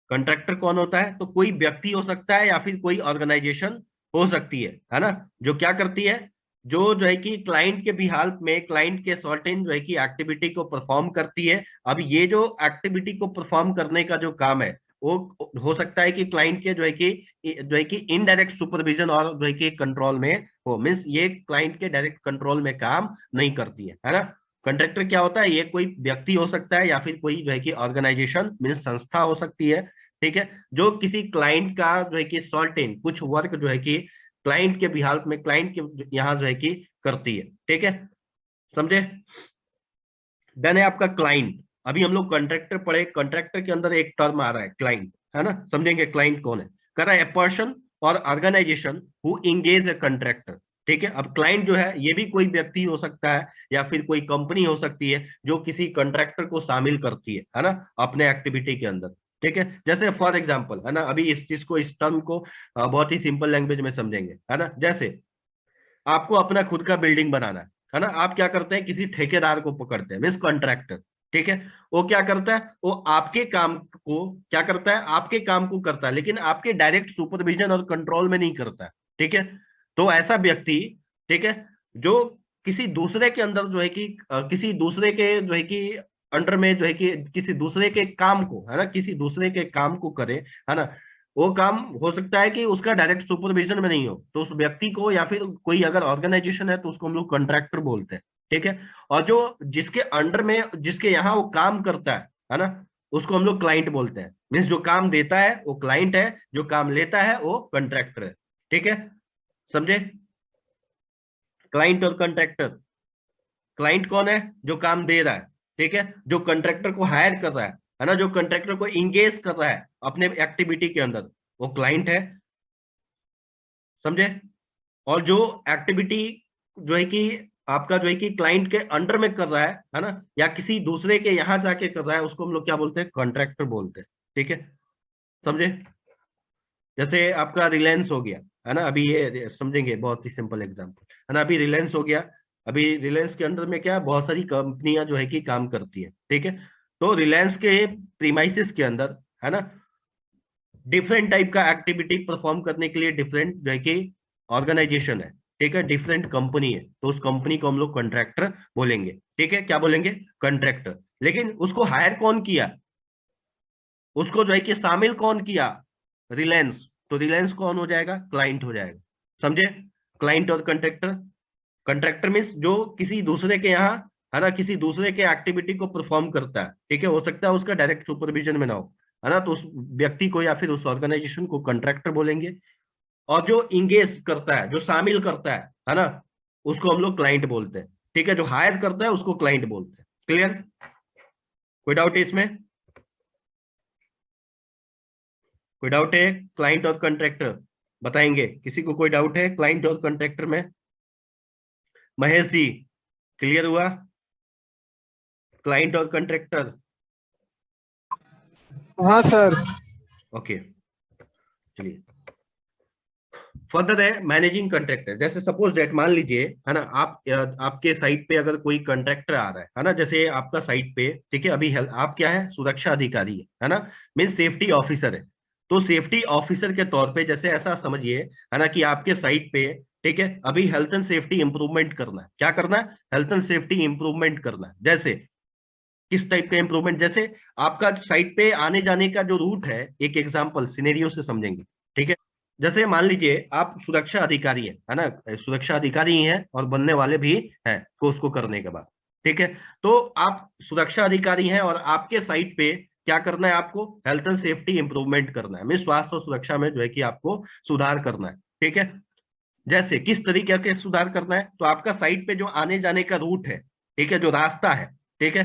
Contractor कौन होता है? तो कोई व्यक्ति हो सकता है या फिर कोई ऑर्गेनाइजेशन हो सकती है ना, जो क्या करती है, जो है कि क्लाइंट के बिहाफ में क्लाइंट के सर्टेन जो है कि एक्टिविटी को परफॉर्म करती है। अब ये जो एक्टिविटी को परफॉर्म करने का जो काम है, वो हो सकता है कि क्लाइंट के जो है कि इनडायरेक्ट सुपरविजन और जो है कि कंट्रोल में हो, मीन्स ये क्लाइंट के डायरेक्ट कंट्रोल में काम नहीं करती है ना। कंट्रैक्टर क्या होता है? ये कोई व्यक्ति हो सकता है या फिर कोई जो है कि ऑर्गेनाइजेशन मीन्स संस्था हो सकती है, ठीक है, जो किसी क्लाइंट का जो है कि सर्टेन कुछ वर्क जो है कि क्लाइंट के बिहाफ में क्लाइंट के यहाँ जो है कि करती है, ठीक है, समझे। देन है आपका क्लाइंट। अभी हम लोग कॉन्ट्रैक्टर पढ़े, कॉन्ट्रैक्टर के अंदर एक टर्म आ रहा है क्लाइंट, है ना, समझेंगे क्लाइंट कौन है। कर रहा है ए पर्सन और organization who engage a contractor, ठीक है। अब क्लाइंट जो है ये भी कोई व्यक्ति हो सकता है या फिर कोई कंपनी हो सकती है जो किसी कॉन्ट्रैक्टर को शामिल करती है ना, अपने एक्टिविटी के अंदर, ठीक है। जैसे फॉर एग्जाम्पल, है ना, अभी इस चीज को, इस टर्म को बहुत ही सिंपल लैंग्वेज में समझेंगे, है ना। जैसे आपको अपना खुद का बिल्डिंग बनाना है ना, आप क्या करते हैं, किसी ठेकेदार को पकड़ते हैं, मीन्स कॉन्ट्रैक्टर, ठीक है। वो क्या करता है, वो आपके काम को क्या करता है, आपके काम को करता है, लेकिन आपके डायरेक्ट सुपरविजन और कंट्रोल में नहीं करता है, ठीक है। तो ऐसा व्यक्ति, ठीक है, जो किसी दूसरे के अंदर जो है कि किसी दूसरे के जो है कि अंडर में जो है कि किसी दूसरे के काम को, है ना, किसी दूसरे के काम को करे, है ना, वो काम हो सकता है कि उसका डायरेक्ट सुपरविजन में नहीं हो, तो उस व्यक्ति को या फिर कोई अगर ऑर्गेनाइजेशन है तो उसको हम लोग कॉन्ट्रैक्टर बोलते हैं, ठीक है। और जो जिसके अंडर में, जिसके यहाँ वो काम करता है ना, उसको हम लोग क्लाइंट बोलते हैं। मीन्स जो काम देता है वो क्लाइंट है, जो काम लेता है वो कॉन्ट्रैक्टर है, ठीक है, समझे। क्लाइंट और कॉन्ट्रैक्टर, क्लाइंट कौन है? जो काम दे रहा है, ठीक है, जो कॉन्ट्रैक्टर को हायर कर रहा है ना, जो कॉन्ट्रैक्टर को इंगेज कर रहा है अपने एक्टिविटी के अंदर, वो क्लाइंट है, समझे। और जो एक्टिविटी जो है कि आपका जो है कि क्लाइंट के अंडर में कर रहा है ना, या किसी दूसरे के यहाँ जाके कर रहा है, उसको हम लोग क्या बोलते हैं, कॉन्ट्रैक्टर बोलते हैं, ठीक है, समझे। जैसे आपका रिलायंस हो गया, है ना, अभी ये समझेंगे, बहुत ही सिंपल एग्जांपल, है ना। अभी रिलायंस हो गया, अभी रिलायंस के अंदर में क्या है, बहुत सारी कंपनियां जो है कि काम करती है, ठीक है। तो रिलायंस के प्रीमाइसेस के अंदर, है ना, डिफरेंट टाइप का एक्टिविटी परफॉर्म करने के लिए डिफरेंट जो है कि ऑर्गेनाइजेशन है, ठीक है, डिफरेंट कंपनी है, तो उस कंपनी को हम लोग कॉन्ट्रैक्टर बोलेंगे, ठीक है, क्या बोलेंगे, कॉन्ट्रैक्टर। लेकिन उसको हायर कौन किया, उसको जो है कि शामिल कौन किया, रिलायंस, तो रिलायंस कौन हो जाएगा, क्लाइंट हो जाएगा, समझे। क्लाइंट और कॉन्ट्रैक्टर, कॉन्ट्रैक्टर मीन्स जो किसी दूसरे के यहाँ, है ना, किसी दूसरे के एक्टिविटी को परफॉर्म करता है, ठीक है, हो सकता है उसका डायरेक्ट सुपरविजन में ना हो, है ना, तो उस व्यक्ति को या फिर उस ऑर्गेनाइजेशन को कॉन्ट्रैक्टर बोलेंगे। और जो इंगेज करता है, जो शामिल करता है ना, उसको हम लोग क्लाइंट बोलते हैं, ठीक है, जो हायर करता है उसको क्लाइंट बोलते हैं। क्लियर? कोई डाउट है इसमें? कोई डाउट है क्लाइंट और कॉन्ट्रैक्टर? बताएंगे किसी को कोई डाउट है क्लाइंट और कॉन्ट्रैक्टर में? महेश जी, क्लियर हुआ क्लाइंट और कॉन्ट्रैक्टर? हाँ सर। ओके, चलिए। फर्दर है मैनेजिंग कॉन्ट्रैक्टर। जैसे सपोज डेट, मान लीजिए, है ना, आपके साइट पे अगर कोई कॉन्ट्रैक्टर आ रहा है ना, जैसे आपका साइट पे, ठीक है, अभी आप क्या है, सुरक्षा अधिकारी है ना, मीन सेफ्टी ऑफिसर है। तो सेफ्टी ऑफिसर के तौर पे जैसे ऐसा समझिए, है ना, कि आपके साइट पे, ठीक है, अभी हेल्थ एंड सेफ्टी इंप्रूवमेंट करना है। क्या करना है? हेल्थ एंड सेफ्टी इंप्रूवमेंट करना है। जैसे किस टाइप का इंप्रूवमेंट? जैसे आपका साइट पे आने जाने का जो रूट है, एक एग्जांपल सिनेरियो से समझेंगे, ठीक है। जैसे मान लीजिए आप सुरक्षा अधिकारी है ना, सुरक्षा अधिकारी ही हैं और बनने वाले भी हैं कोर्स को करने के बाद, ठीक है। तो आप सुरक्षा अधिकारी हैं और आपके साइट पे क्या करना है, आपको हेल्थ एंड सेफ्टी इंप्रूवमेंट करना है, मीन स्वास्थ्य और सुरक्षा में जो है कि आपको सुधार करना है, ठीक है। जैसे किस तरीके के सुधार करना है, तो आपका साइट पे जो आने जाने का रूट है, ठीक है, जो रास्ता है, ठीक है,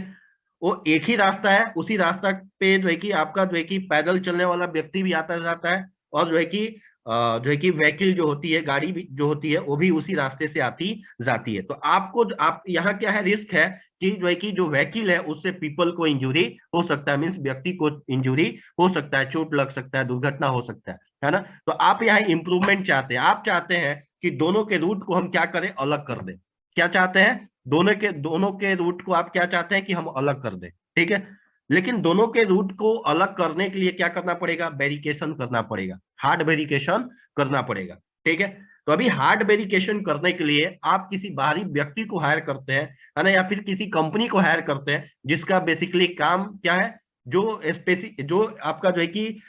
वो एक ही रास्ता है, उसी रास्ता पे जो है कि आपका जो है कि पैदल चलने वाला व्यक्ति भी आता जाता है, और जो है कि व्हीकल जो होती है, गाड़ी भी जो होती है, वो भी उसी रास्ते से आती जाती है। तो आपको, आप यहाँ क्या है, रिस्क है कि जो है कि जो व्हीकल है उससे पीपल को इंजुरी हो सकता है, मीन्स व्यक्ति को इंजुरी हो सकता है, चोट लग सकता है, दुर्घटना हो सकता है ना। तो आप यहाँ इंप्रूवमेंट चाहते हैं, आप चाहते हैं कि दोनों के रूट को हम क्या करें, अलग कर दें। क्या चाहते हैं? दोनों के रूट को आप क्या चाहते हैं कि हम अलग कर दें, ठीक है। लेकिन दोनों के रूट को अलग करने के लिए क्या करना पड़ेगा, वेरिफिकेशन करना पड़ेगा, हार्ड वेरिफिकेशन करना पड़ेगा। ठीक है, तो अभी हार्ड वेरिफिकेशन करने के लिए आप किसी बाहरी व्यक्ति को हायर करते हैं, है ना, या फिर किसी कंपनी को हायर करते हैं, जिसका बेसिकली काम क्या है, जो आपका जो है कि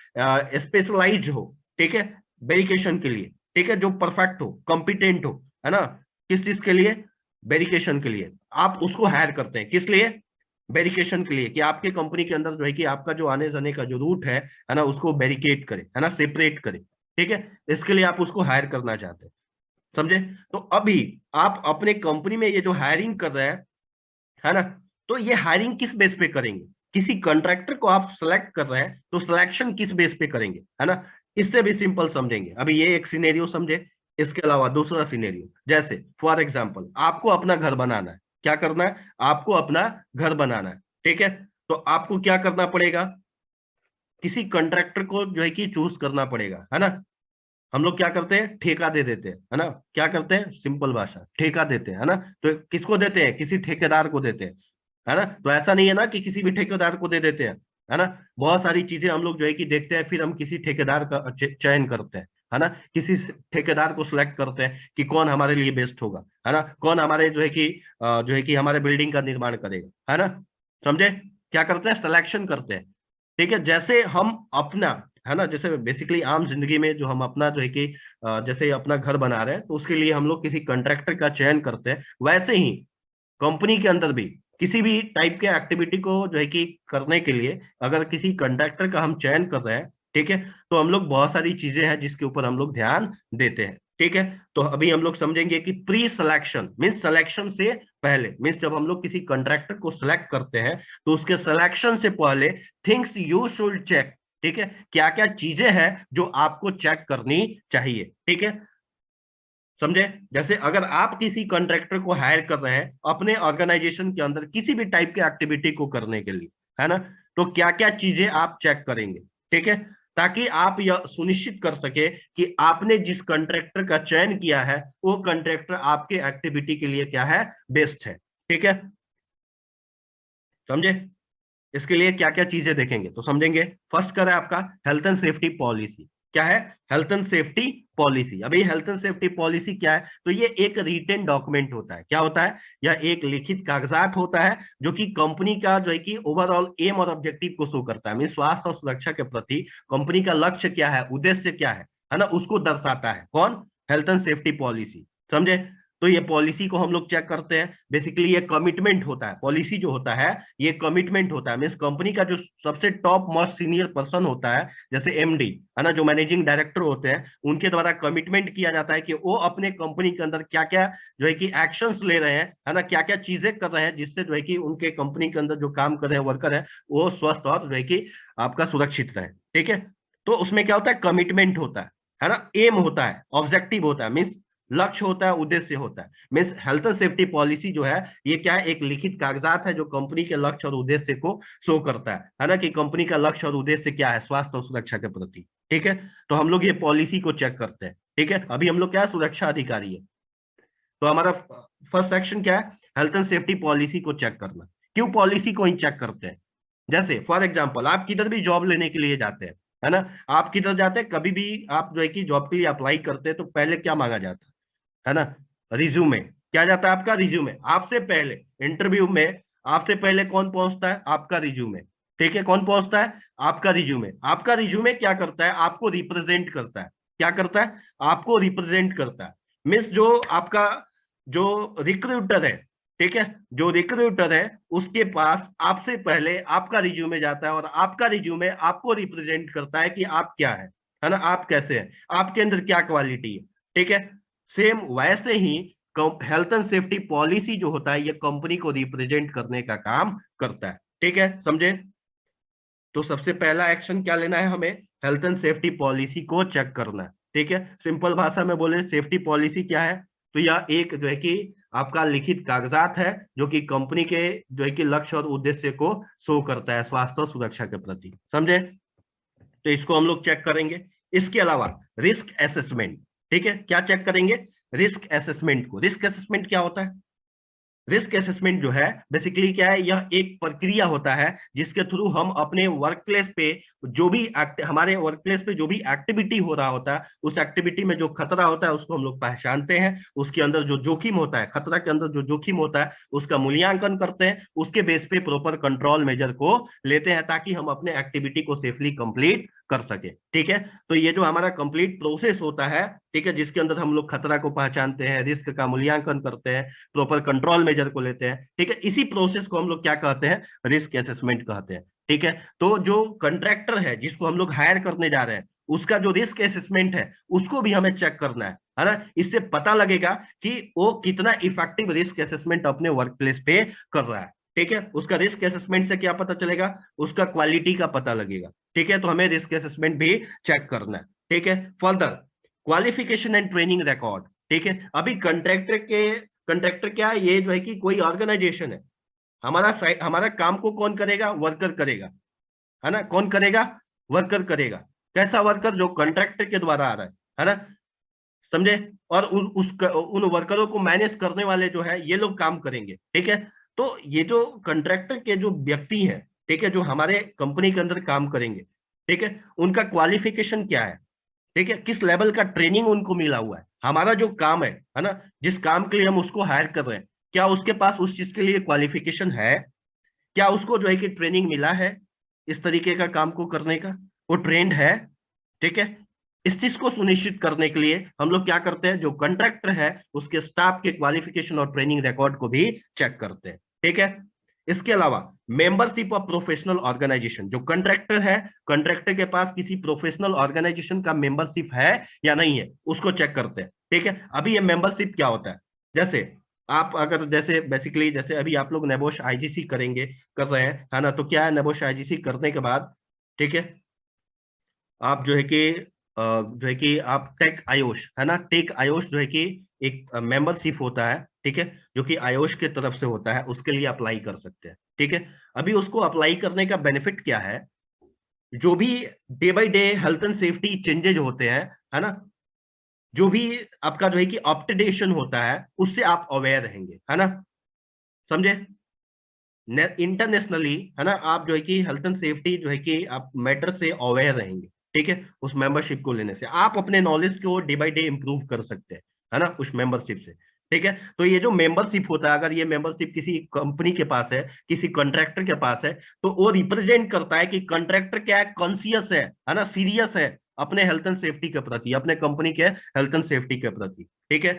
स्पेशलाइज हो, ठीक है, वेरिफिकेशन के लिए, ठीक है, जो परफेक्ट हो, कॉम्पिटेंट हो, है ना, किस चीज के लिए, वेरिफिकेशन के लिए आप उसको हायर करते हैं। किस लिए, वेरिफिकेशन के लिए, कि आपके कंपनी के अंदर जो है कि आपका जो आने जाने का जो रूट है ना, उसको बैरिकेड करे, है ना, सेपरेट करे। ठीक है, इसके लिए आप उसको हायर करना चाहते हैं, समझे। तो अभी आप अपने कंपनी में ये जो हायरिंग कर रहे हैं, है ना, तो ये हायरिंग किस बेस पे करेंगे, किसी कॉन्ट्रैक्टर को आप सेलेक्ट कर रहे हैं तो सिलेक्शन किस बेस पे करेंगे, है ना, इससे भी सिंपल समझेंगे। अभी ये एक सिनेरियो समझे, इसके अलावा दूसरा सिनेरियो, जैसे फॉर एग्जांपल आपको अपना घर बनाना है, क्या करना है, आपको अपना घर बनाना है, ठीक है, तो आपको क्या करना पड़ेगा, किसी कॉन्ट्रैक्टर को जो है कि चूज करना पड़ेगा, है ना। हम लोग क्या करते हैं, ठेका दे देते हैं, है ना, क्या करते हैं, सिंपल भाषा, ठेका देते हैं, है ना। तो किसको देते हैं, किसी ठेकेदार को देते हैं, है ना। तो ऐसा नहीं है ना कि किसी भी ठेकेदार को दे देते हैं, है ना। बहुत सारी चीजें हम लोग जो है कि देखते हैं, फिर हम किसी ठेकेदार का चयन करते हैं, है ना, किसी ठेकेदार को सिलेक्ट करते हैं कि कौन हमारे लिए बेस्ट होगा, है ना, कौन हमारे जो है कि हमारे बिल्डिंग का निर्माण करेगा, है ना, समझे। क्या करते हैं, सिलेक्शन करते हैं। ठीक है, जैसे हम अपना, है ना, जैसे बेसिकली आम जिंदगी में जो हम अपना जो है कि जैसे अपना घर बना रहे हैं, तो उसके लिए हम लोग किसी कॉन्ट्रैक्टर का चयन करते हैं, वैसे ही कंपनी के अंदर भी किसी भी टाइप के एक्टिविटी को जो है कि करने के लिए अगर किसी कंडक्टर का हम चयन कर रहे हैं, ठीक है, तो हम लोग बहुत सारी चीजें हैं जिसके ऊपर हम लोग ध्यान देते हैं। ठीक है, तो अभी हम लोग समझेंगे कि प्री सिलेक्शन मीन्स सिलेक्शन से पहले, मीन्स जब हम लोग किसी कंट्रैक्टर को सिलेक्ट करते हैं तो उसके सिलेक्शन से पहले थिंग्स यू शुड चेक, ठीक है, क्या क्या चीजें हैं जो आपको चेक करनी चाहिए। ठीक है, समझे। जैसे अगर आप किसी कॉन्ट्रैक्टर को हायर कर रहे हैं अपने ऑर्गेनाइजेशन के अंदर किसी भी टाइप के एक्टिविटी को करने के लिए, है ना, तो क्या क्या चीजें आप चेक करेंगे, ठीक है, ताकि आप यह सुनिश्चित कर सके कि आपने जिस कॉन्ट्रैक्टर का चयन किया है वो कॉन्ट्रैक्टर आपके एक्टिविटी के लिए क्या है, बेस्ट है। ठीक है, समझे। इसके लिए क्या क्या चीजें देखेंगे तो समझेंगे। फर्स्ट कर है आपका हेल्थ एंड सेफ्टी पॉलिसी। क्या है, हेल्थ एंड सेफ्टी पॉलिसी। अभी हेल्थ एंड सेफ्टी पॉलिसी क्या है, तो ये एक रिटेन डॉक्यूमेंट होता है। क्या होता है, यह एक लिखित कागजात होता है जो कि कंपनी का जो है कि ओवरऑल एम और ऑब्जेक्टिव को शो करता है, मीन स्वास्थ्य और सुरक्षा के प्रति कंपनी का लक्ष्य क्या है, उद्देश्य क्या है ना, उसको दर्शाता है कौन, हेल्थ एंड सेफ्टी पॉलिसी, समझे। तो ये पॉलिसी को हम लोग चेक करते हैं, बेसिकली ये कमिटमेंट होता है, पॉलिसी जो होता है ये कमिटमेंट होता है, मीन्स कंपनी का जो सबसे टॉप मोस्ट सीनियर पर्सन होता है, जैसे एमडी, है ना, जो मैनेजिंग डायरेक्टर होते हैं, उनके द्वारा कमिटमेंट किया जाता है कि वो अपने कंपनी के अंदर क्या क्या जो है कि एक्शंस ले रहे हैं, है ना, क्या क्या चीजें कर रहे हैं जिससे जो है कि उनके कंपनी के अंदर जो काम कर रहे हैं वर्कर है वो स्वस्थ और जो है कि आपका सुरक्षित रहे। ठीक है, तो उसमें क्या होता है, कमिटमेंट होता है ना, एम होता है, ऑब्जेक्टिव होता है, मीन्स लक्ष्य होता है, उद्देश्य होता है। Means health and safety policy जो है ये क्या है, एक लिखित कागजात है जो कंपनी के लक्ष्य और उद्देश्य को शो करता है ना, कि कंपनी का लक्ष्य और उद्देश्य क्या है स्वास्थ्य और सुरक्षा के प्रति। ठीक है, तो हम लोग ये पॉलिसी को चेक करते हैं। ठीक है, अभी हम लोग क्या है, सुरक्षा अधिकारी है, तो हमारा फर्स्ट सेक्शन क्या है, हेल्थ एंड सेफ्टी पॉलिसी को चेक करना। क्यों पॉलिसी को ही चेक करते हैं, जैसे फॉर एग्जाम्पल आप किधर भी जॉब लेने के लिए जाते हैं, है ना, आप किधर जाते हैं, कभी भी आप जो है कि जॉब के लिए अप्लाई करते हैं तो पहले क्या मांगा जाता है ना, रिज्यूमे। क्या जाता है आपका, रिज्यूमे। आपसे पहले इंटरव्यू में आपसे पहले कौन पहुंचता है, आपका रिज्यूमे। ठीक है, कौन पहुंचता है, आपका रिज्यूमे। आपका रिज्यूमे क्या करता है, आपको रिप्रेजेंट करता है। क्या करता है, आपको रिप्रेजेंट करता है। मिस जो आपका जो रिक्रूटर है, ठीक है, जो रिक्रूटर है उसके पास आपसे पहले आपका रिज्यूमे जाता है और आपका रिज्यूमे आपको रिप्रेजेंट करता है कि आप क्या है ना, आप कैसे हैं, आपके अंदर क्या क्वालिटी है। ठीक है, सेम वैसे ही हेल्थ एंड सेफ्टी पॉलिसी जो होता है ये कंपनी को रिप्रेजेंट करने का काम करता है। ठीक है, समझे। तो सबसे पहला एक्शन क्या लेना है हमें, हेल्थ एंड सेफ्टी पॉलिसी को चेक करना है। ठीक है, सिंपल भाषा में बोले सेफ्टी पॉलिसी क्या है, तो यह एक जो है कि आपका लिखित कागजात है जो कि कंपनी के जो है कि लक्ष्य और उद्देश्य को शो करता है स्वास्थ्य और सुरक्षा के प्रति, समझे। तो इसको हम लोग चेक करेंगे। इसके अलावा रिस्क असेसमेंट, ठीक है, क्या चेक करेंगे, रिस्क असेसमेंट को। रिस्क असेसमेंट क्या होता है, रिस्क असेसमेंट जो है बेसिकली क्या है, यह एक प्रक्रिया होता है जिसके थ्रू हम अपने वर्क प्लेस पे जो भी हमारे वर्क प्लेस पे जो भी एक्टिविटी हो रहा होता है, उस एक्टिविटी में जो खतरा होता है उसको हम लोग पहचानते हैं, उसके अंदर जो जोखिम होता है, खतरा के अंदर जो जोखिम होता है उसका मूल्यांकन करते हैं, उसके बेस पे प्रॉपर कंट्रोल मेजर को लेते हैं ताकि हम अपने एक्टिविटी को सेफली कंप्लीट कर सके। ठीक है, तो ये जो हमारा कंप्लीट प्रोसेस होता है, ठीक है, जिसके अंदर हम लोग खतरा को पहचानते हैं, रिस्क का मूल्यांकन करते हैं, प्रॉपर कंट्रोल मेजर को लेते हैं, ठीक है, इसी प्रोसेस को हम लोग क्या कहते हैं, रिस्क असेसमेंट कहते हैं। ठीक है, तो जो कंट्रैक्टर है जिसको हम लोग हायर करने जा रहे हैं, उसका जो रिस्क असेसमेंट है उसको भी हमें चेक करना है ना। इससे पता लगेगा कि वो कितना इफेक्टिव रिस्क असेसमेंट अपने वर्क प्लेस पे कर रहा है। ठीक है, उसका रिस्क असेसमेंट से क्या पता चलेगा, उसका क्वालिटी का पता लगेगा। ठीक है, तो हमें रिस्क असेसमेंट भी चेक करना है। ठीक है, further qualification and training record. ठीक है, अभी कंट्रैक्टर क्या है, ये जो है कि कोई ऑर्गेनाइजेशन है, हमारा काम को कौन करेगा, वर्कर करेगा, है ना, कौन करेगा, वर्कर करेगा। कैसा वर्कर, जो कंट्रैक्टर के द्वारा आ रहा है ना, समझे। और उन वर्करों को मैनेज करने वाले जो है ये लोग काम करेंगे। ठीक है, तो ये जो कंट्रैक्टर के जो व्यक्ति हैं, ठीक है, जो हमारे कंपनी के अंदर काम करेंगे, ठीक है, उनका क्वालिफिकेशन क्या है, ठीक है, किस लेवल का ट्रेनिंग उनको मिला हुआ है, हमारा जो काम है ना, जिस काम के लिए हम उसको हायर कर रहे हैं, क्या उसके पास उस चीज के लिए क्वालिफिकेशन है, क्या उसको जो है कि ट्रेनिंग मिला है इस तरीके का काम को करने का, वो ट्रेंड है। ठीक है, इस चीज को सुनिश्चित करने के लिए हम लोग क्या करते हैं, जो कंट्रैक्टर है उसके स्टाफ के क्वालिफिकेशन और ट्रेनिंग रिकॉर्ड को भी चेक करते हैं। ठीक है, इसके अलावा मेंबरशिप ऑफ प्रोफेशनल ऑर्गेनाइजेशन, जो कंट्रैक्टर है, कंट्रैक्टर के पास किसी प्रोफेशनल ऑर्गेनाइजेशन का मेंबरशिप है या नहीं है, उसको चेक करते हैं। ठीक है, अभी ये मेंबरशिप क्या होता है, जैसे आप अगर जैसे बेसिकली जैसे अभी आप लोग नेबोश आईजीसी करेंगे, कर रहे हैं, है ना, तो क्या है, नेबोश आईजीसी करने के बाद, ठीक है, आप जो है कि जो है कि आप टेक आयोश, है ना, टेक आयोश जो है कि एक मेंबरशिप होता है, ठीक है, जो कि आयोश के तरफ से होता है, उसके लिए अप्लाई कर सकते हैं। ठीक है, अभी उसको अप्लाई करने का बेनिफिट क्या है, जो भी day by day health and safety changes होते हैं, है ना, जो भी आपका जो है कि अपडेशन होता है, उससे आप अवेयर रहेंगे, है ना, समझे। इंटरनेशनली, है ना, आप जो है कि हेल्थ एंड सेफ्टी जो है कि आप मैटर से अवेयर रहेंगे। ठीक है, उस मेंबरशिप को लेने से आप अपने नॉलेज को डे बाय डे इंप्रूव कर सकते हैं, है ना, उस मेंबरशिप से। ठीक है, तो ये जो मेंबरशिप होता है, अगर ये मेंबरशिप किसी कंपनी के पास है, किसी कॉन्ट्रैक्टर के पास है, तो वो रिप्रेजेंट करता है कि कॉन्ट्रैक्टर क्या है, कॉन्सियस है ना, सीरियस है अपने हेल्थ एंड सेफ्टी के प्रति, अपने कंपनी के हेल्थ एंड सेफ्टी के प्रति। ठीक है,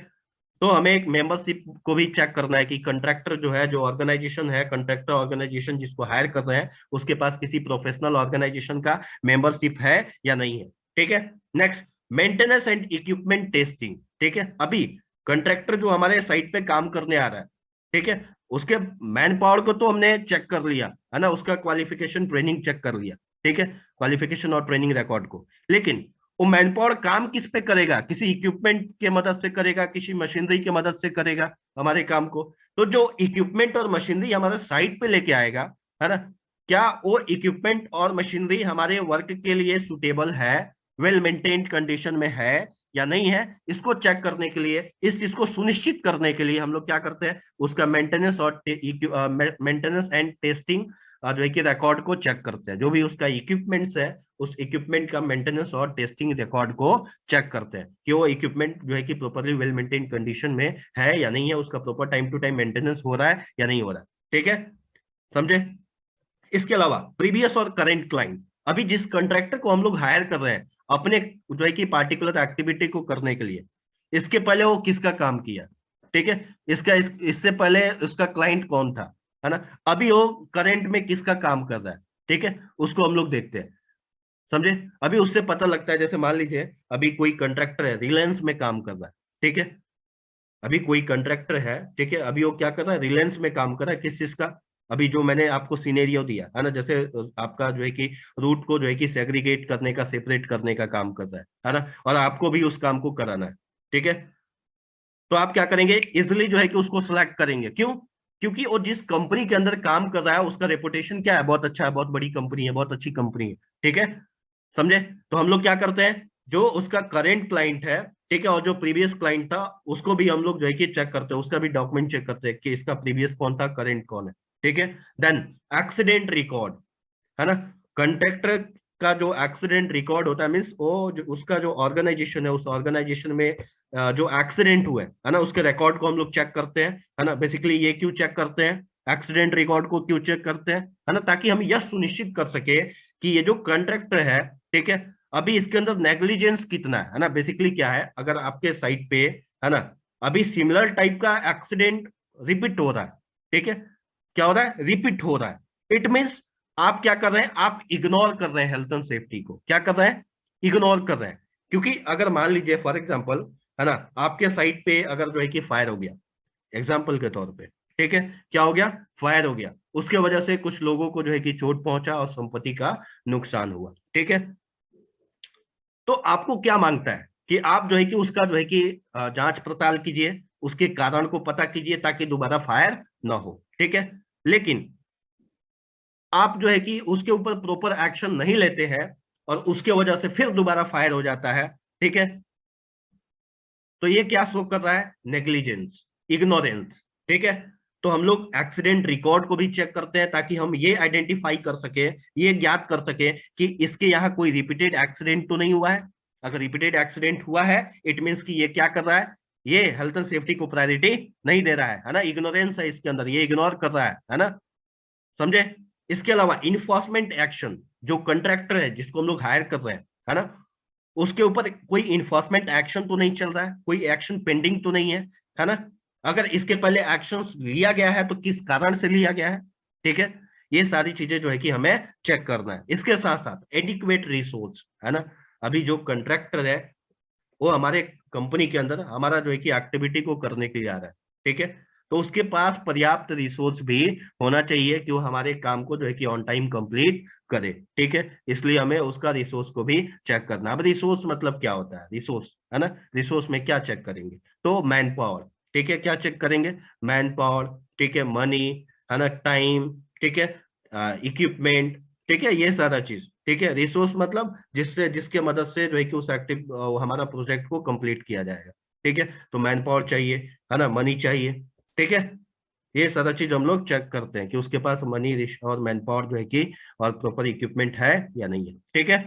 तो हमें एक मेंबरशिप को भी चेक करना है कि कंट्रैक्टर जो है, जो ऑर्गेनाइजेशन है, कंट्रैक्टर ऑर्गेनाइजेशन जिसको हायर कर रहे हैं, उसके पास किसी प्रोफेशनल ऑर्गेनाइजेशन का मेंबरशिप है या नहीं है। ठीक है, next maintenance and equipment testing. ठीक है, अभी कंट्रैक्टर जो हमारे साइट पे काम करने आ रहा है, ठीक है, उसके मैन पावर को तो हमने चेक कर लिया, है ना, उसका क्वालिफिकेशन ट्रेनिंग चेक कर लिया। ठीक है, क्वालिफिकेशन और ट्रेनिंग रिकॉर्ड को, लेकिन वो मैन पावर काम किस पे करेगा, किसी इक्विपमेंट के मदद से करेगा, किसी मशीनरी की मदद से करेगा हमारे काम को। तो जो इक्विपमेंट और मशीनरी हमारे साइट पे लेके आएगा, है ना, क्या वो इक्विपमेंट और मशीनरी हमारे वर्क के लिए सुटेबल है, वेल मेंटेन्ड कंडीशन में है या नहीं है, इसको चेक करने के लिए, इस चीज को सुनिश्चित करने के लिए हम लोग क्या करते हैं, उसका मेंटेनेंस और मेंटेनेंस एंड टेस्टिंग जो है कि रिकॉर्ड को चेक करते हैं। जो भी उसका इक्विपमेंट्स है, उस इक्विपमेंट का मेंटेनेंस और टेस्टिंग रिकॉर्ड को चेक करते हैं कि वो इक्विपमेंट जो है कि प्रॉपरली वेल मेंटेन कंडीशन में है या नहीं है, उसका proper time to time maintenance हो रहा है या नहीं हो रहा है। ठीक है, समझे। इसके अलावा प्रीवियस और करेंट क्लाइंट, अभी जिस कॉन्ट्रैक्टर को हम लोग हायर कर रहे हैं अपने जो है कि पार्टिकुलर एक्टिविटी को करने के लिए, इसके पहले वो किसका काम किया, ठीक है, इससे पहले उसका क्लाइंट कौन था, है ना, अभी वो करेंट में किसका काम कर रहा है, ठीक है, उसको हम लोग देखते हैं, समझे। अभी उससे पता लगता है, जैसे मान लीजिए अभी कोई कंट्रैक्टर है, रिलायंस में काम कर रहा है, ठीक है, अभी कोई कंट्रैक्टर है, ठीक है, अभी वो क्या कर रहा है, रिलायंस में काम कर रहा है, किस चीज का, अभी जो मैंने आपको सिनेरियो दिया है ना, जैसे आपका जो है कि रूट को जो है कि सेग्रीगेट करने का, सेपरेट करने का काम कर रहा है ना, और आपको भी उस काम को कराना है। ठीक है, तो आप क्या करेंगे, इजिली जो है कि उसको सिलेक्ट करेंगे, क्यों, क्योंकि वो जिस कंपनी के अंदर काम कर रहा है उसका रेपुटेशन क्या है, बहुत अच्छा है, बहुत बड़ी कंपनी है, बहुत अच्छी कंपनी है। ठीक है, समझे। तो हम लोग क्या करते हैं, जो उसका करेंट क्लाइंट है, ठीक है, और जो प्रीवियस क्लाइंट था उसको भी हम लोग जो है कि चेक करते हैं, उसका भी डॉक्यूमेंट चेक करते हैं कि इसका प्रीवियस कौन था, करेंट कौन है, ठीक है। देन एक्सीडेंट रिकॉर्ड, है ना, कंट्रैक्टर का जो एक्सीडेंट रिकॉर्ड होता है, मीन्स वो जो उसका जो ऑर्गेनाइजेशन है, उस ऑर्गेनाइजेशन में जो एक्सीडेंट हुए है ना, उसके रिकॉर्ड को हम लोग चेक करते हैं, है ना। बेसिकली ये क्यों चेक करते हैं, एक्सीडेंट रिकॉर्ड को क्यों चेक करते हैं, है ना, ताकि हम यह सुनिश्चित कर सके कि ये जो कंट्रैक्टर है, ठीक है, अभी इसके अंदर नेग्लिजेंस कितना है ना। बेसिकली क्या है, अगर आपके साइट पे, है ना, अभी सिमिलर टाइप का एक्सीडेंट रिपीट हो रहा है, ठीक है, क्या हो रहा है, रिपीट हो रहा है, इट मीन्स आप क्या कर रहे हैं, आप इग्नोर कर रहे हैं हेल्थ एंड सेफ्टी को, क्या कर रहे हैं, इग्नोर कर रहे हैं। क्योंकि अगर मान लीजिए फॉर एग्जांपल, है ना, आपके साइट पे अगर जो है कि फायर हो गया, एग्जांपल के तौर पे, ठीक है, क्या हो गया, फायर हो गया, उसके वजह से कुछ लोगों को जो है कि चोट पहुंचा और संपत्ति का नुकसान हुआ, ठीक है, तो आपको क्या मांगता है कि आप जो है कि उसका जो है कि जांच पड़ताल कीजिए, उसके कारण को पता कीजिए ताकि दोबारा फायर ना हो, ठीक है। लेकिन आप जो है कि उसके ऊपर प्रॉपर एक्शन नहीं लेते हैं और उसके वजह से फिर दोबारा फायर हो जाता है, ठीक है, तो ये क्या शो कर रहा है, नेग्लिजेंस, इग्नोरेंस, ठीक है। तो हम लोग एक्सीडेंट रिकॉर्ड को भी चेक करते हैं ताकि हम ये आइडेंटिफाई कर सके, ये ज्ञात कर सके कि इसके यहाँ कोई रिपीटेड एक्सीडेंट तो नहीं हुआ है। अगर रिपीटेड एक्सीडेंट हुआ है, इट मीन्स कि ये क्या कर रहा है, ये हेल्थ एंड सेफ्टी को प्रायोरिटी नहीं दे रहा है ना, इग्नोरेंस है इसके अंदर, ये इग्नोर कर रहा है ना, समझे। इसके अलावा इन्फोर्समेंट एक्शन, जो कंट्रैक्टर है जिसको हम लोग हायर कर रहे हैं, है ना, उसके ऊपर कोई इन्फोर्समेंट एक्शन तो नहीं चल रहा है, कोई एक्शन पेंडिंग तो नहीं है ना। अगर इसके पहले एक्शन लिया गया है तो किस कारण से लिया गया है, ठीक है, ये सारी चीजें जो है कि हमें चेक करना है। इसके साथ साथ एडिक्वेट रिसोर्स, है ना, अभी जो कंट्रैक्टर है वो हमारे कंपनी के अंदर हमारा जो है कि एक्टिविटी को करने के लिए आ रहा है, ठीक है, तो उसके पास पर्याप्त रिसोर्स भी होना चाहिए कि वो हमारे काम को जो है कि ऑन टाइम कंप्लीट करे, ठीक है। इसलिए हमें उसका रिसोर्स को भी चेक करना। अब रिसोर्स मतलब क्या होता है, रिसोर्स, है ना, रिसोर्स में क्या चेक करेंगे, तो मैन पावर, ठीक है, क्या चेक करेंगे, मैन पावर, ठीक है, मनी, है ना, टाइम, ठीक है, इक्विपमेंट, ठीक है, ये सारा चीज, ठीक है। रिसोर्स मतलब जिससे जिसके मदद से जो है कि उस हमारा प्रोजेक्ट को कंप्लीट किया जाएगा, ठीक है। तो मैन पावर चाहिए, है ना, मनी चाहिए, ठीक है, ये सारा चीज हम लोग चेक करते हैं कि उसके पास मनी और मैन पावर जो है कि और प्रॉपर इक्विपमेंट है या नहीं है, ठीक है।